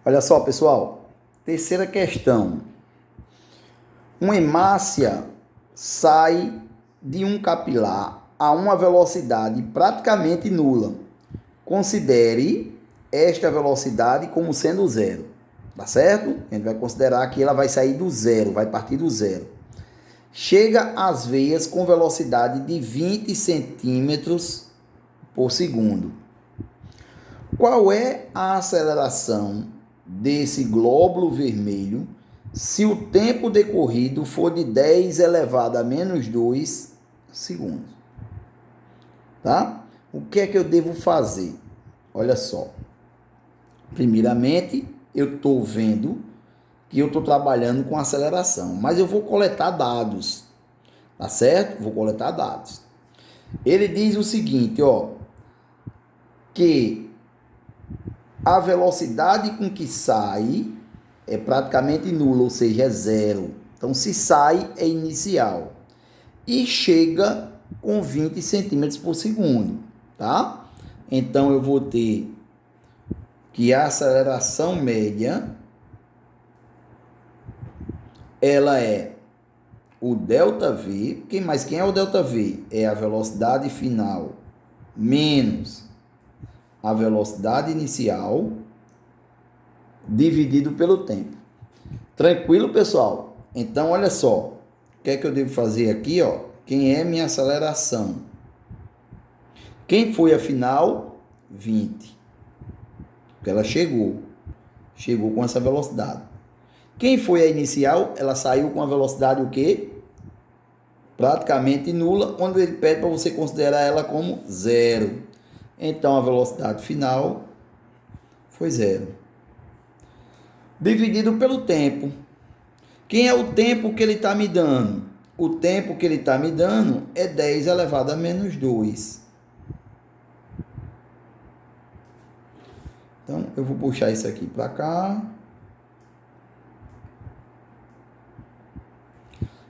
Olha só, pessoal. Terceira questão. Uma hemácia sai de um capilar a uma velocidade praticamente nula. Considere esta velocidade como sendo zero. Tá certo? A gente vai considerar que ela vai sair do zero, vai partir do zero. Chega às veias com velocidade de 20 centímetros por segundo. Qual é a aceleração desse glóbulo vermelho se o tempo decorrido for de 10 elevado a menos 2 segundos? Tá? O que é que eu devo fazer? Olha só. Primeiramente, eu estou vendo que eu estou trabalhando com aceleração, mas eu vou coletar dados, tá certo? Vou coletar dados. Ele diz o seguinte, ó, que a velocidade com que sai é praticamente nula, ou seja, é zero. Então, se sai, é inicial. E chega com 20 centímetros por segundo, tá? Então, eu vou ter que a aceleração média, ela é o ΔV. Quem é o ΔV? É a velocidade final menos a velocidade inicial dividido pelo tempo. Tranquilo, pessoal? Então, olha só. O que é que eu devo fazer aqui, ó? Quem é minha aceleração? Quem foi a final? 20. Porque ela chegou com essa velocidade. Quem foi a inicial? Ela saiu com a velocidade o quê? Praticamente nula, quando ele pede para você considerar ela como zero. Então, a velocidade final foi zero. Dividido pelo tempo. Quem é o tempo que ele está me dando? O tempo que ele está me dando é 10 elevado a menos 2. Então, eu vou puxar isso aqui para cá.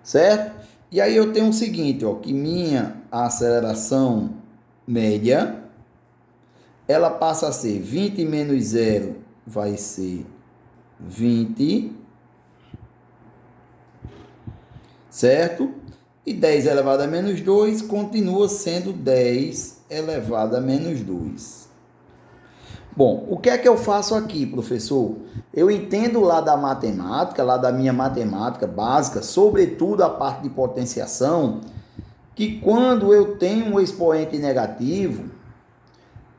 Certo? E aí eu tenho o seguinte, ó, que minha aceleração média, ela passa a ser 20 menos 0, vai ser 20, certo? E 10 elevado a menos 2 continua sendo 10 elevado a menos 2. Bom, o que é que eu faço aqui, professor? Eu entendo lá da matemática, lá da minha matemática básica, sobretudo a parte de potenciação, que quando eu tenho um expoente negativo,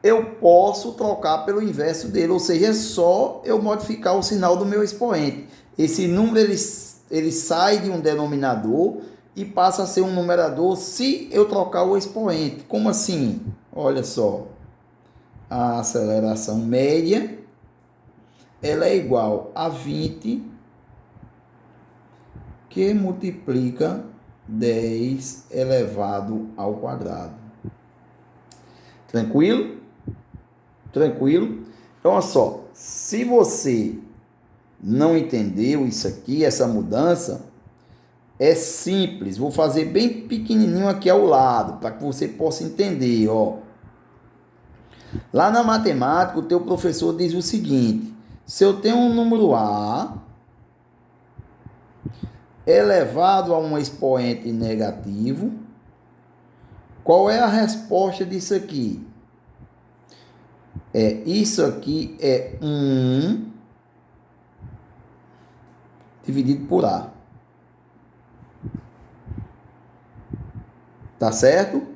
eu posso trocar pelo inverso dele, ou seja, é só eu modificar o sinal do meu expoente. Esse número ele sai de um denominador e passa a ser um numerador se eu trocar o expoente. Como assim? Olha só. A aceleração média, ela é igual a 20 que multiplica 10 elevado ao quadrado. Tranquilo? Tranquilo? Então, olha só, se você não entendeu isso aqui, essa mudança, é simples. Vou fazer bem pequenininho aqui ao lado, para que você possa entender, ó. Lá na matemática, o teu professor diz o seguinte: se eu tenho um número A elevado a um expoente negativo, qual é a resposta disso aqui? Isso aqui é 1 dividido por A. Tá certo?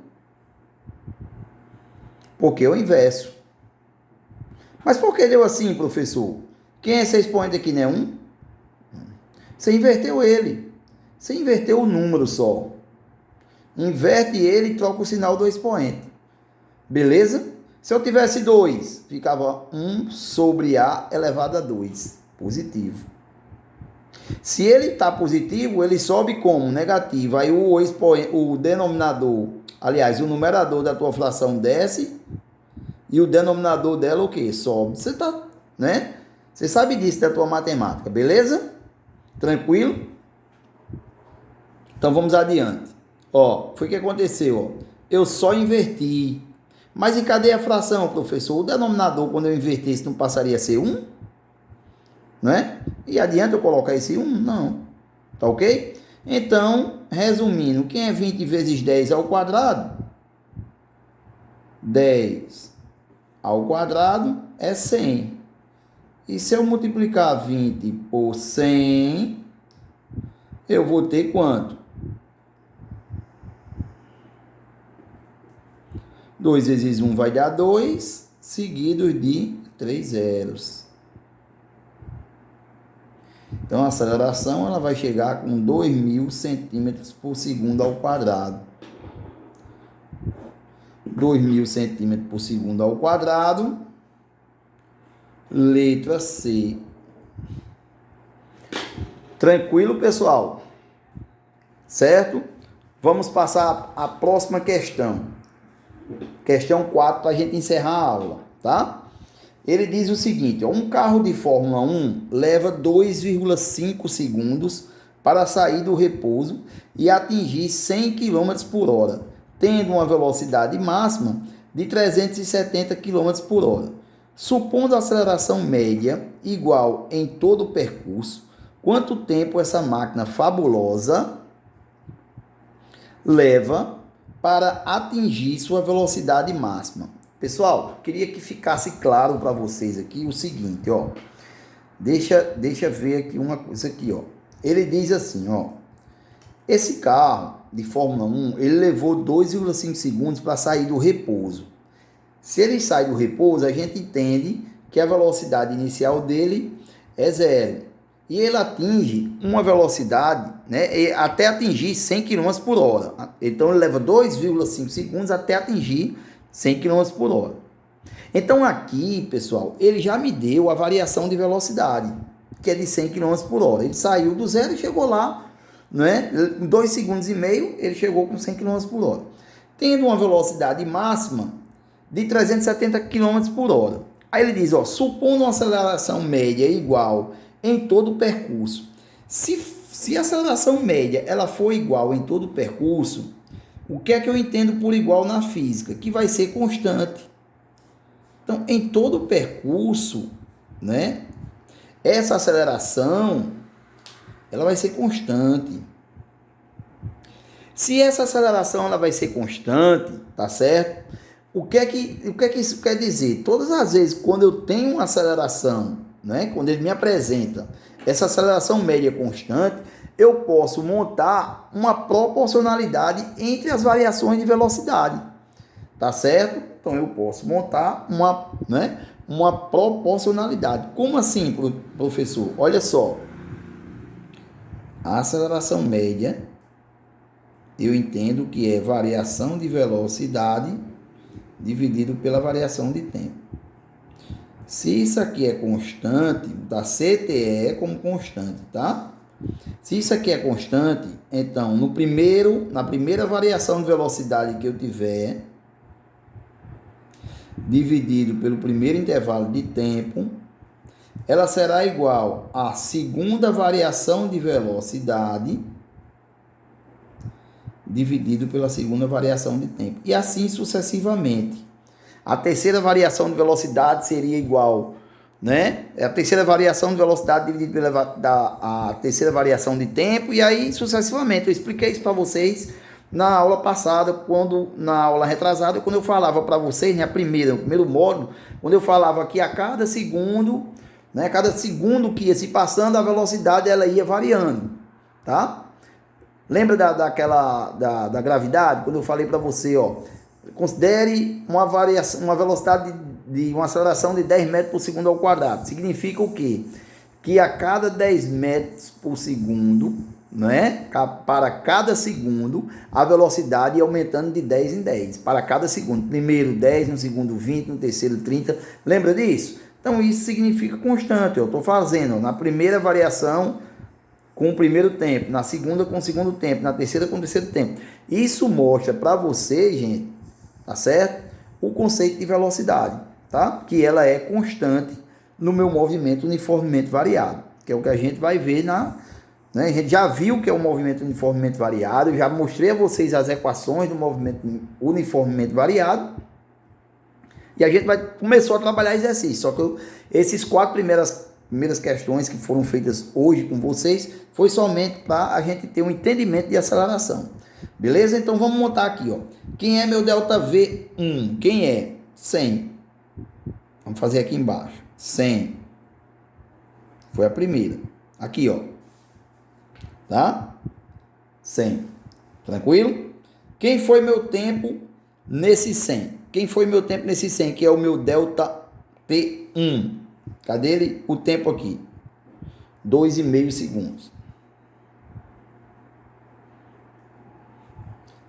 Porque é o inverso. Mas por que deu assim, professor? Quem é esse expoente aqui, não é 1? Você inverteu ele. Você inverteu o número só. Inverte ele e troca o sinal do expoente. Beleza? Se eu tivesse 2, ficava 1 sobre A elevado a 2. Positivo. Se ele está positivo, ele sobe como? Negativo. Aí o denominador, aliás, o numerador da tua fração desce e o denominador dela o quê? Sobe. Você tá, né? Você sabe disso da tua matemática, beleza? Tranquilo? Então vamos adiante. Ó, foi o que aconteceu, ó. Eu só inverti. Mas e cadê a fração, professor? O denominador, quando eu invertisse, não passaria a ser 1? não é? E adianta eu colocar esse 1? Não. Tá ok? Então, resumindo, quem é 20 vezes 10 ao quadrado? 10 ao quadrado é 100. E se eu multiplicar 20 por 100, eu vou ter quanto? 2 vezes 1 vai dar 2, seguidos de 3 zeros. Então, a aceleração ela vai chegar com 2.000 centímetros por segundo ao quadrado. 2.000 centímetros por segundo ao quadrado. Letra C. Tranquilo, pessoal? Certo? Vamos passar à próxima questão. Questão 4 para a gente encerrar a aula, tá? Ele diz o seguinte, ó, um carro de Fórmula 1 leva 2,5 segundos para sair do repouso e atingir 100 km por hora, tendo uma velocidade máxima de 370 km por hora. Supondo a aceleração média igual em todo o percurso, quanto tempo essa máquina fabulosa leva para atingir sua velocidade máxima? Pessoal, queria que ficasse claro para vocês aqui o seguinte, ó. Deixa ver aqui uma coisa aqui, ó. Ele diz assim, ó. Esse carro de Fórmula 1, ele levou 2,5 segundos para sair do repouso. Se ele sai do repouso, a gente entende que a velocidade inicial dele é 0. E ele atinge uma velocidade, né, até atingir 100 km por hora. Então, ele leva 2,5 segundos até atingir 100 km por hora. Então, aqui, pessoal, ele já me deu a variação de velocidade, que é de 100 km por hora. Ele saiu do zero e chegou lá, né? Em 2 segundos e meio, ele chegou com 100 km por hora. Tendo uma velocidade máxima de 370 km por hora. Aí ele diz, ó, supondo uma aceleração média igual em todo o percurso. Se a aceleração média ela for igual em todo o percurso, o que é que eu entendo por igual na física? Que vai ser constante. Então, em todo o percurso, né, essa aceleração ela vai ser constante. Se essa aceleração ela vai ser constante, tá certo? O que é que isso quer dizer? Todas as vezes quando eu tenho uma aceleração, né, quando ele me apresenta essa aceleração média constante, eu posso montar uma proporcionalidade entre as variações de velocidade, tá certo? Então eu posso montar uma proporcionalidade. Como assim, professor? Olha só, a aceleração média eu entendo que é variação de velocidade dividido pela variação de tempo. Se isso aqui é constante, da CTE como constante, tá? Se isso aqui é constante, então na primeira variação de velocidade que eu tiver, dividido pelo primeiro intervalo de tempo, ela será igual à segunda variação de velocidade dividido pela segunda variação de tempo. E assim sucessivamente. A terceira variação de velocidade seria igual, né? A terceira variação de velocidade dividida pela a terceira variação de tempo, e aí sucessivamente. Eu expliquei isso para vocês na aula passada, na aula retrasada, quando eu falava para vocês, no primeiro módulo, quando eu falava que a cada segundo, né, cada segundo que ia se passando, a velocidade ela ia variando, tá? Lembra da gravidade? Quando eu falei para você, ó, considere uma velocidade de uma aceleração de 10 metros por segundo ao quadrado. Significa o quê? Que a cada 10 metros por segundo, né, para cada segundo, a velocidade ia aumentando de 10 em 10. Para cada segundo. Primeiro 10, no segundo 20, no terceiro 30. Lembra disso? Então isso significa constante. Eu estou fazendo na primeira variação com o primeiro tempo, na segunda com o segundo tempo, na terceira com o terceiro tempo. Isso mostra para você, gente, tá certo? O conceito de velocidade, tá? Que ela é constante no meu movimento uniformemente variado, que é o que a gente vai ver né? A gente já viu que é o movimento uniformemente variado, eu já mostrei a vocês as equações do movimento uniformemente variado, e a gente começou a trabalhar exercício, só que esses 4 primeiras primeiras questões que foram feitas hoje com vocês foi somente para a gente ter um entendimento de aceleração. Beleza? Então vamos montar aqui, ó. Quem é meu ΔV1? Quem é? 100. Vamos fazer aqui embaixo. 100. Foi a primeira. Aqui, ó. Tá? 100. Tranquilo? Quem foi meu tempo nesse 100? Quem foi meu tempo nesse 100? Que é o meu ΔT1. Cadê ele? O tempo aqui. 2,5 segundos.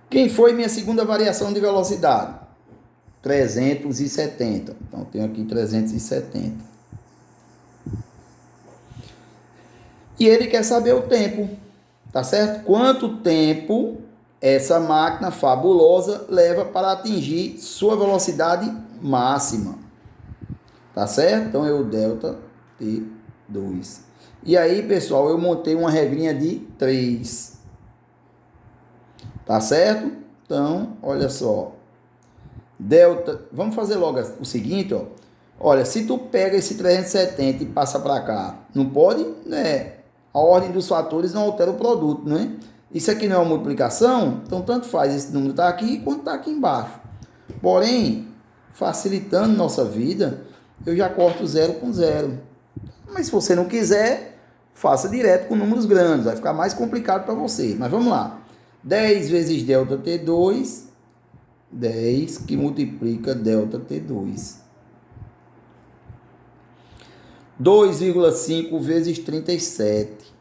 Quem foi minha segunda variação de velocidade? 370. Então, eu tenho aqui 370. E ele quer saber o tempo. Tá certo? Quanto tempo essa máquina fabulosa leva para atingir sua velocidade máxima? Tá certo? Então, é o ΔT2. E aí, pessoal, eu montei uma regrinha de 3. Tá certo? Então, olha só. Delta, vamos fazer logo o seguinte, ó. Olha, se tu pega esse 370 e passa para cá, não pode, né? A ordem dos fatores não altera o produto, né? Isso aqui não é uma multiplicação, então tanto faz esse número tá aqui quanto tá aqui embaixo. Porém, facilitando nossa vida, eu já corto 0 com 0. Mas se você não quiser, faça direto com números grandes, vai ficar mais complicado para você. Mas vamos lá. 10 vezes ΔT2, 10 que multiplica ΔT2. 2,5 vezes 37.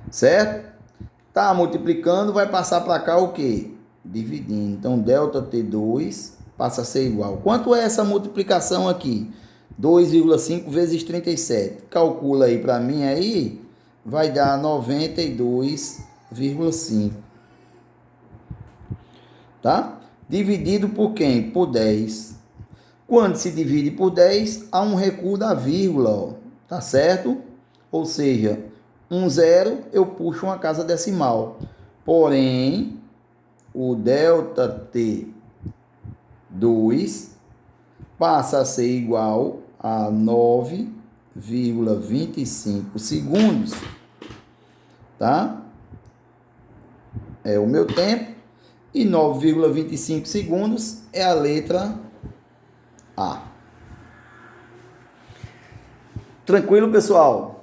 Certo? Tá multiplicando, vai passar para cá o quê? Dividindo. Então, ΔT2 passa a ser igual. Quanto é essa multiplicação aqui? 2,5 vezes 37. Calcula aí para mim aí, vai dar 92,5. Tá? Dividido por quem? Por 10. Quando se divide por 10, há um recuo da vírgula, ó. Tá certo? Ou seja, 0 eu puxo uma casa decimal. Porém, o ΔT2 passa a ser igual a 9,25 segundos, tá? É o meu tempo. E 9,25 segundos é a letra A. Tranquilo, pessoal?